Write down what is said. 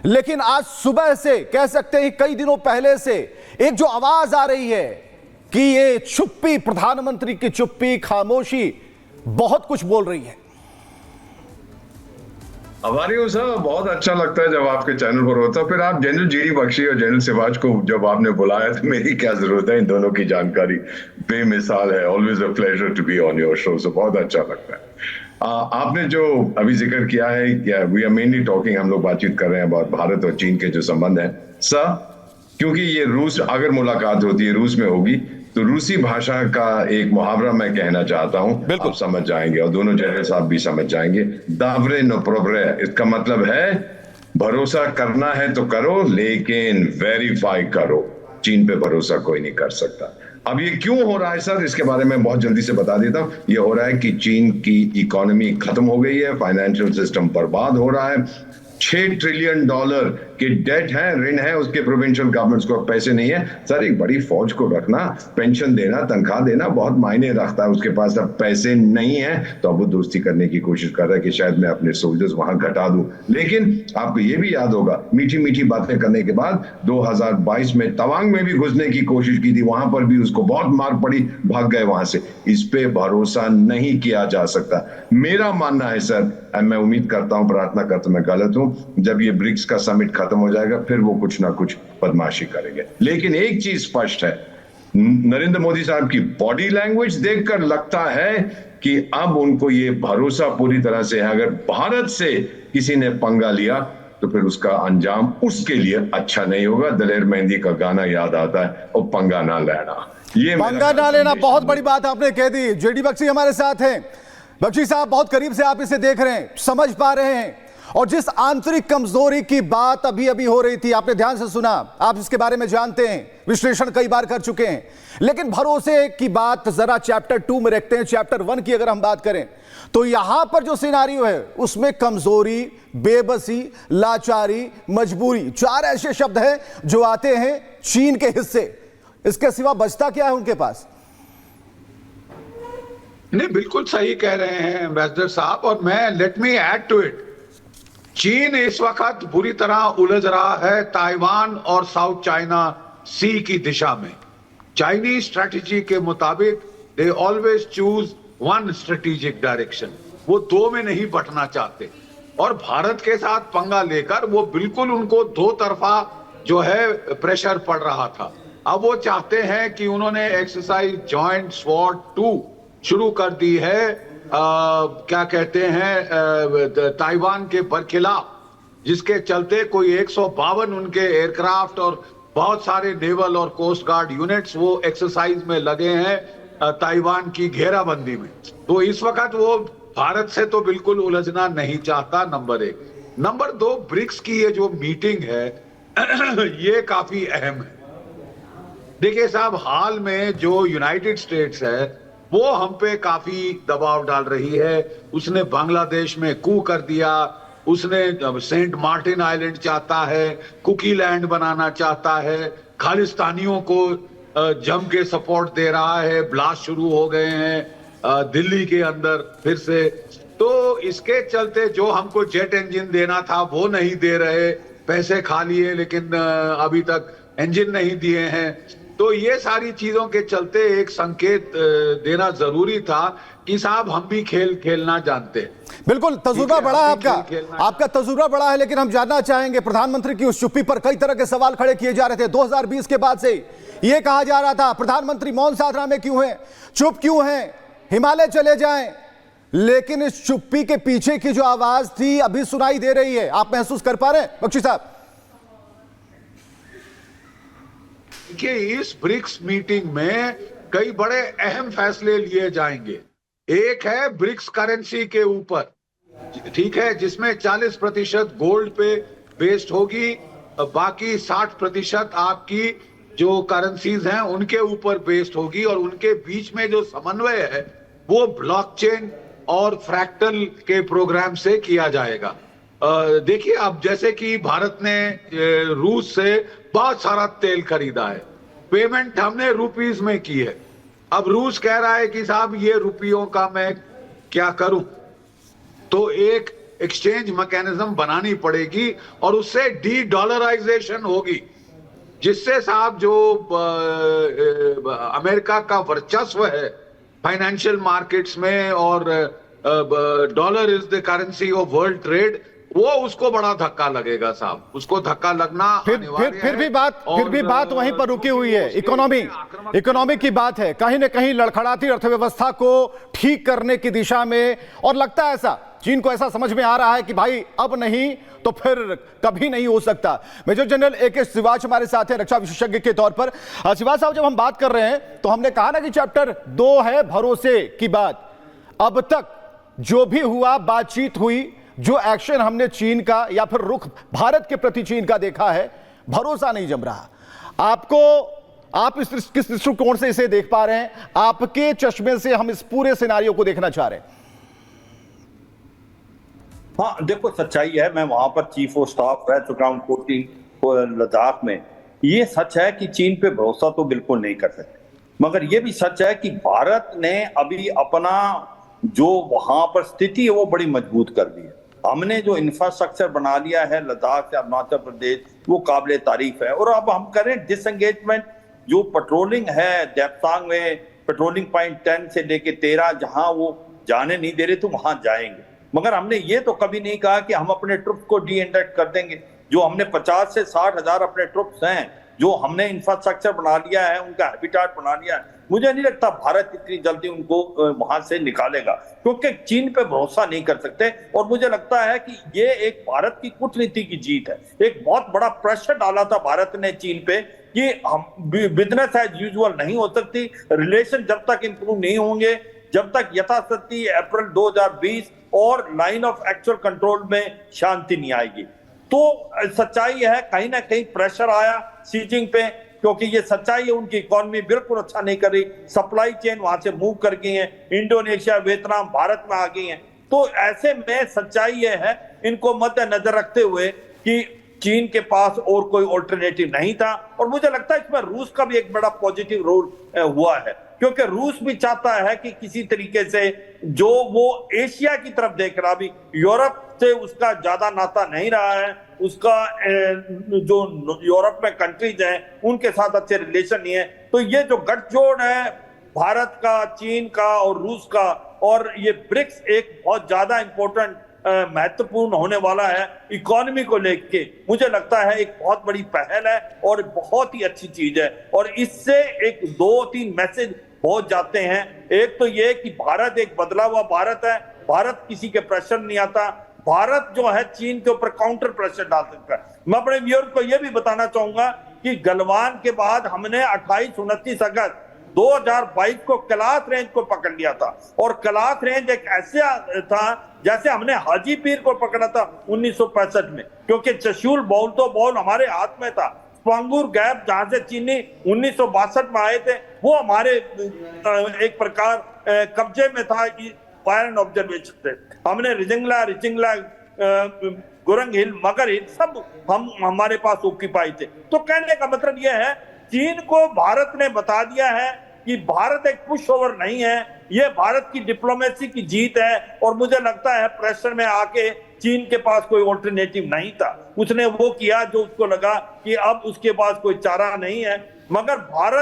लेकिन आज सुबह से कह सकते हैं कई दिनों पहले से एक जो आवाज आ रही है कि ये चुप्पी, प्रधानमंत्री की चुप्पी, खामोशी बहुत कुछ बोल रही है। हमारी साहब बहुत अच्छा लगता है जब आपके चैनल पर होता, फिर आप जनरल जीडी बख्शी और जनरल सिवाज को जब आपने बुलाया तो मेरी क्या जरूरत है, इन दोनों की जानकारी बेमिसाल है। Always a pleasure to be on your show, so बहुत अच्छा लगता है। आपने जो अभी जिक्र किया है, वी आर मेनली टॉकिंग, हम लोग बातचीत कर रहे हैं बहुत भारत और चीन के जो संबंध है सर, क्योंकि ये रूस, अगर मुलाकात होती है रूस में होगी तो रूसी भाषा का एक मुहावरा मैं कहना चाहता हूं, आप समझ जाएंगे और दोनों जनरल साहब भी समझ जाएंगे। दावरे नो प्रोब्रे, इसका मतलब है भरोसा करना है तो करो लेकिन वेरीफाई करो। चीन पे भरोसा कोई नहीं कर सकता। अब ये क्यों हो रहा है सर, इसके बारे में बहुत जल्दी से बता देता हूं। ये हो रहा है कि चीन की इकोनॉमी खत्म हो गई है, फाइनेंशियल सिस्टम बर्बाद हो रहा है, $6 ट्रिलियन के डेट है, ऋण है उसके प्रोविंशियल गवर्नमेंट्स को, पैसे नहीं है सर। एक बड़ी फौज को रखना, पेंशन देना, तनख्वाह देना बहुत मायने रखता है। उसके पास अब पैसे नहीं है तो अब वो दोस्ती करने की कोशिश कर रहा है कि शायद मैं अपने सोल्जर्स वहां घटा दूं। लेकिन आपको ये भी याद होगा, मीठी मीठी बातें करने के बाद 2022 में तवांग में भी घुसने की कोशिश की थी, वहां पर भी उसको बहुत मार पड़ी, भाग गए वहां से। इस पे भरोसा नहीं किया जा सकता, मेरा मानना है सर। मैं उम्मीद करता हूं, प्रार्थना करता हूं मैं गलत हूं, जब ये ब्रिक्स का समिट खत्म हो जाएगा फिर वो कुछ ना कुछ बदमाशी करेंगे। लेकिन एक चीज स्पष्ट है, नरेंद्र मोदी साहब की बॉडी लैंग्वेज देखकर लगता है कि अब उनको ये भरोसा पूरी तरह से है, अगर भारत से किसी ने पंगा लिया तो फिर उसका अंजाम उसके लिए अच्छा नहीं होगा। दलेर मेहंदी का गाना याद आता है, और पंगा ना लेना, ये पंगा ना लेना, बहुत बड़ी बात आपने कह दी। जेडी बख्शी हमारे साथ हैं। बख्शी साहब, बहुत करीब से आप इसे देख रहे हैं, समझ पा रहे हैं, और जिस आंतरिक कमजोरी की बात अभी अभी हो रही थी, आपने ध्यान से सुना, आप इसके बारे में जानते हैं, विश्लेषण कई बार कर चुके हैं। लेकिन भरोसे की बात जरा चैप्टर 2 में रखते हैं। चैप्टर 1 की अगर हम बात करें तो यहां पर जो सिनारियो है उसमें कमजोरी, बेबसी, लाचारी, मजबूरी, 4 ऐसे शब्द हैं जो आते हैं चीन के हिस्से। इसके सिवा बचता क्या है उनके पास? नहीं, बिल्कुल सही कह रहे हैं एम्बेसडर साहब, और मैं let me add to it, चीन इस वक्त बुरी तरह उलझ रहा है ताइवान और साउथ चाइना सी की दिशा में। चाइनीज स्ट्रेटेजी के मुताबिक they always choose one strategic direction, वो 2 में नहीं बंटना चाहते। और भारत के साथ पंगा लेकर वो बिल्कुल उनको 2 तरफा जो है प्रेशर पड़ रहा था। अब वो चाहते हैं कि उन्होंने एक्सरसाइज जॉइंट स्वॉर्ड 2 शुरू कर दी है, क्या कहते हैं, ताइवान के बरखिलाफ, जिसके चलते कोई 152 उनके एयरक्राफ्ट और बहुत सारे नेवल और कोस्ट गार्ड यूनिट्स वो एक्सरसाइज में लगे हैं ताइवान की घेराबंदी में। तो इस वक्त वो भारत से तो बिल्कुल उलझना नहीं चाहता, नंबर 1। नंबर 2, ब्रिक्स की ये जो मीटिंग है ये काफी अहम है। देखिए साहब, हाल में जो यूनाइटेड स्टेट्स है वो हम पे काफी दबाव डाल रही है। उसने बांग्लादेश में कू कर दिया, उसने सेंट मार्टिन आइलैंड चाहता है, कुकी लैंड बनाना चाहता है, खालिस्तानियों को जम के सपोर्ट दे रहा है, ब्लास्ट शुरू हो गए हैं दिल्ली के अंदर फिर से। तो इसके चलते जो हमको जेट इंजन देना था वो नहीं दे रहे, पैसे खा लिए लेकिन अभी तक इंजन नहीं दिए हैं। तो ये सारी चीजों के चलते एक संकेत देना जरूरी था कि साहब हम भी खेल खेलना जानते हैं। बिल्कुल, तजुर्बा बड़ा है आपका तजुर्बा बड़ा है। लेकिन हम जानना चाहेंगे, प्रधानमंत्री की उस चुप्पी पर कई तरह के सवाल खड़े किए जा रहे थे। 2020 के बाद से यह कहा जा रहा था प्रधानमंत्री मौन साधना में क्यों है, चुप क्यों है, हिमालय चले जाएं। लेकिन इस चुप्पी के पीछे की जो आवाज थी अभी सुनाई दे रही है, आप महसूस कर पा रहे हैं बख्शी साहब? कि इस ब्रिक्स मीटिंग में कई बड़े अहम फैसले लिए जाएंगे। एक है ब्रिक्स करेंसी के ऊपर, ठीक है, जिसमें 40% गोल्ड पे बेस्ड होगी, बाकी 60% आपकी जो करेंसीज हैं उनके ऊपर बेस्ड होगी, और उनके बीच में जो समन्वय है वो ब्लॉकचेन और फ्रैक्टल के प्रोग्राम से किया जाएगा। देखिए, अब जैसे कि भारत ने रूस से बहुत सारा तेल खरीदा है, पेमेंट हमने रुपीस में की है। अब रूस कह रहा है कि साहब ये रुपयों का मैं क्या करूं, तो एक एक्सचेंज मैकेनिज्म बनानी पड़ेगी और उससे डी डॉलराइजेशन होगी, जिससे साहब जो अमेरिका का वर्चस्व है फाइनेंशियल मार्केट्स में और dollar is the currency of world trade, वो उसको बड़ा धक्का लगेगा साहब, उसको धक्का लगना फिर भी बात वहीं पर रुकी हुई है। इकोनॉमी की बात है, कहीं ना कहीं लड़खड़ाती अर्थव्यवस्था को ठीक करने की दिशा में, और लगता है ऐसा चीन को ऐसा समझ में आ रहा है कि भाई अब नहीं तो फिर कभी नहीं हो सकता। मेजर जनरल AK सिवाच हमारे साथ हैं रक्षा विशेषज्ञ के तौर पर। सिवाच साहब, जब हम बात कर रहे हैं तो हमने कहा ना कि चैप्टर 2 है भरोसे की बात। अब तक जो भी हुआ, बातचीत हुई, जो एक्शन हमने चीन का या फिर रुख भारत के प्रति चीन का देखा है, भरोसा नहीं जम रहा। आप किस दृष्टिकोण से इसे देख पा रहे हैं? आपके चश्मे से हम इस पूरे सिनारियो को देखना चाह रहे हैं। हाँ देखो, सच्चाई है, मैं वहां पर चीफ ऑफ स्टाफ रह चुका हूँ कोचिंग लद्दाख में। ये सच है कि चीन पे भरोसा तो बिल्कुल नहीं कर सकते, मगर ये भी सच है कि भारत ने अभी अपना जो वहां पर स्थिति है वो बड़ी मजबूत कर दी है। हमने जो इंफ्रास्ट्रक्चर बना लिया है लद्दाख से अरुणाचल प्रदेश, वो काबिल तारीफ है। और अब हम करें डिसएंगेजमेंट, जो पेट्रोलिंग है देपसांग में, पेट्रोलिंग पॉइंट 10 से लेके 13 जहां वो जाने नहीं दे रहे तो वहां जाएंगे, मगर हमने ये तो कभी नहीं कहा कि हम अपने ट्रुप्स को डी-इंडेक्ट कर देंगे। जो हमने 50 से 60 हजार अपने ट्रुप्स हैं, जो हमने इंफ्रास्ट्रक्चर बना लिया है, उनका हैबिटाट बना लिया है, मुझे नहीं लगता भारत इतनी जल्दी उनको वहां से निकालेगा, क्योंकि चीन पे भरोसा नहीं कर सकते। और मुझे लगता है कि ये एक भारत की कूटनीति की जीत है। एक बहुत बड़ा प्रेशर डाला था भारत ने चीन पे कि हम बिजनेस एज यूजुअल नहीं हो सकती, रिलेशन जब तक इंप्रूव नहीं होंगे, जब तक यथास्थिति अप्रैल 2020 और लाइन ऑफ एक्चुअल कंट्रोल में शांति नहीं आएगी। तो सच्चाई है, कहीं ना कहीं प्रेशर आया शी जिनपिंग पे, क्योंकि ये सच्चाई है उनकी इकोनॉमी बिल्कुल अच्छा नहीं कर रही, सप्लाई चेन वहां से मूव कर गई है, इंडोनेशिया, वियतनाम भारत में आ गई हैं। तो ऐसे में सच्चाई ये है, इनको मद्देनजर रखते हुए कि चीन के पास और कोई ऑल्टरनेटिव नहीं था। और मुझे लगता है इसमें रूस का भी एक बड़ा पॉजिटिव रोल हुआ है, क्योंकि रूस भी चाहता है कि किसी तरीके से जो वो एशिया की तरफ देख रहा, अभी यूरोप से उसका ज्यादा नाता नहीं रहा है, उसका जो यूरोप में कंट्रीज हैं उनके साथ अच्छे रिलेशन नहीं है। तो ये जो गठजोड़ है भारत का, चीन का और रूस का, और ये ब्रिक्स एक बहुत ज्यादा इंपॉर्टेंट महत्वपूर्ण होने वाला है इकोनॉमी को लेके, मुझे लगता है एक बहुत बड़ी पहल है और बहुत ही अच्छी चीज है। और इससे एक 2-3 मैसेज पहुंच जाते हैं। एक तो ये कि भारत एक बदला हुआ भारत है, भारत किसी के प्रेशर नहीं आता, भारत जो है चीन के ऊपर काउंटर प्रेशर डाल सकता है। मैं अपने व्यूअर्स को यह भी बताना चाहूंगा कि गलवान के बाद हमने 28-29 अगस्त 2022 को कलास रेंज को पकड़ लिया था, और कलास रेंज एक ऐसा था जैसे हमने हाजी पीर को पकड़ा था 1965 में, क्योंकि चशुल बौल तो बौल हमारे हाथ में था। स्पांगुर गैप जहां से चीनी 1962 में आए थे, वो हमारे एक प्रकार कब्जे में था, फायर एंड ऑब्जर्वेशन से। हमने रिचिंगला, गुरंग हिल, मगर हिल सब हमारे पास ऑक्यूपाई थे। तो कहने का मतलब यह है, चीन को भारत ने बता दिया है कि भारत एक पुश ओवर नहीं है, यह भारत की डिप्लोमेसी की जीत है। और मुझे लगता है प्रेशर में आके चीन के पास कोई ऑल्टरनेटिव नहीं था, उसने वो किया जो उसको लगा कि अब उसके पास कोई चारा नहीं है। मगर भारत